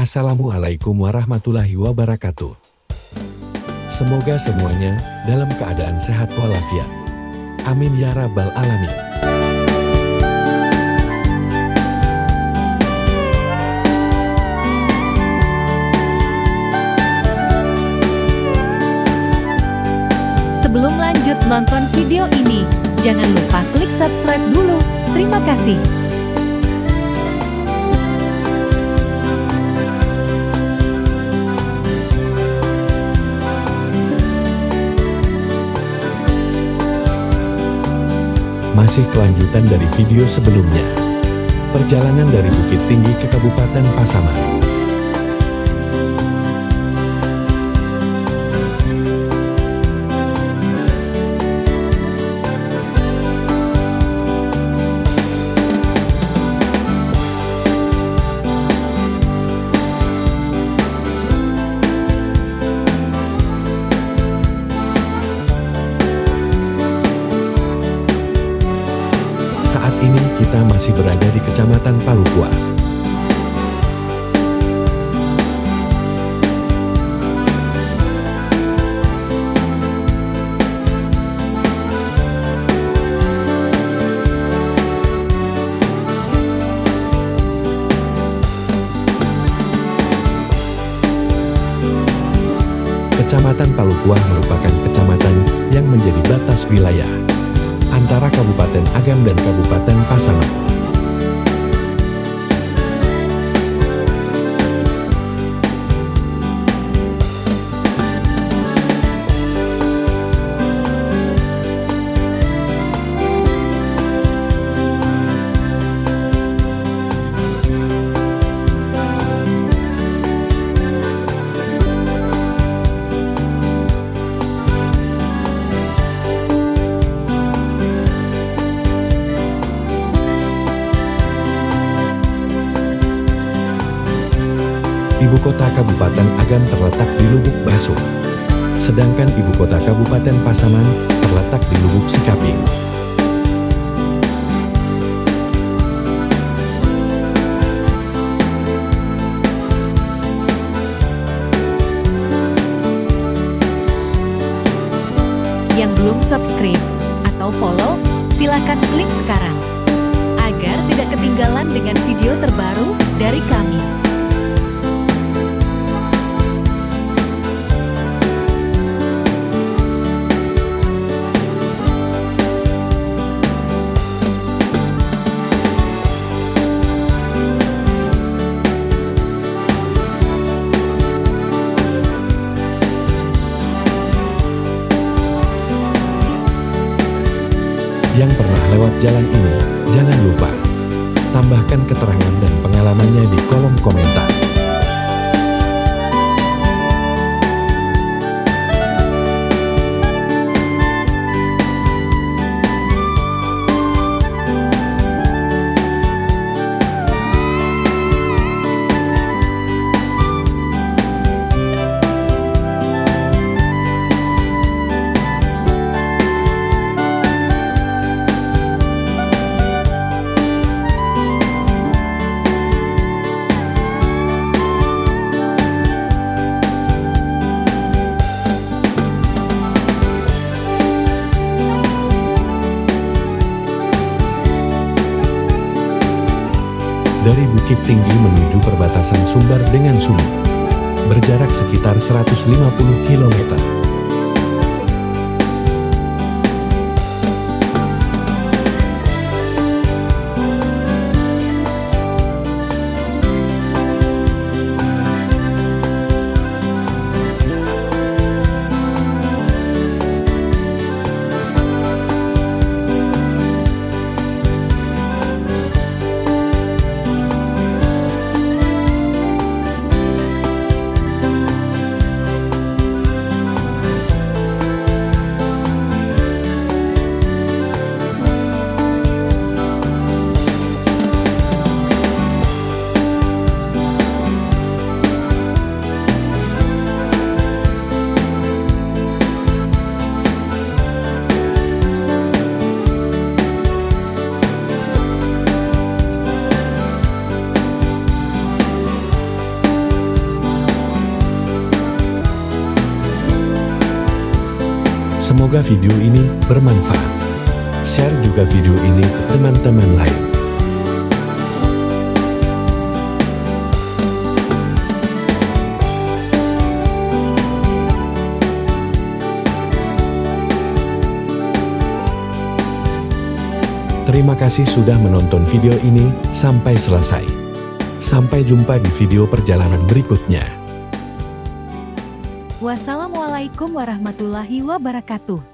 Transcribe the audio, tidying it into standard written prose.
Assalamualaikum warahmatullahi wabarakatuh. Semoga semuanya dalam keadaan sehat walafiat. Amin ya rabbal alamin. Sebelum lanjut nonton video ini, jangan lupa klik subscribe dulu. Terima kasih. Masih kelanjutan dari video sebelumnya. Perjalanan dari Bukit Tinggi ke Kabupaten Pasaman. Saat ini kita masih berada di Kecamatan Palukua. Kecamatan Palukua merupakan kecamatan yang menjadi batas wilayah antara Kabupaten Agam dan Kabupaten Pasaman. Ibu kota Kabupaten Agam terletak di Lubuk Baso, sedangkan ibu kota Kabupaten Pasaman terletak di Lubuk Sikaping. Yang belum subscribe atau follow, silakan klik sekarang agar tidak ketinggalan dengan video terbaru dari kami. Yang pernah lewat jalan ini, jangan lupa tambahkan keterangan dan pengalamannya di kolom komentar. Dari Bukit Tinggi menuju perbatasan Sumbar dengan Sumut, berjarak sekitar 150 km. Semoga video ini bermanfaat. Share juga video ini ke teman-teman lain. Terima kasih sudah menonton video ini sampai selesai. Sampai jumpa di video perjalanan berikutnya. Wassalamualaikum warahmatullahi wabarakatuh.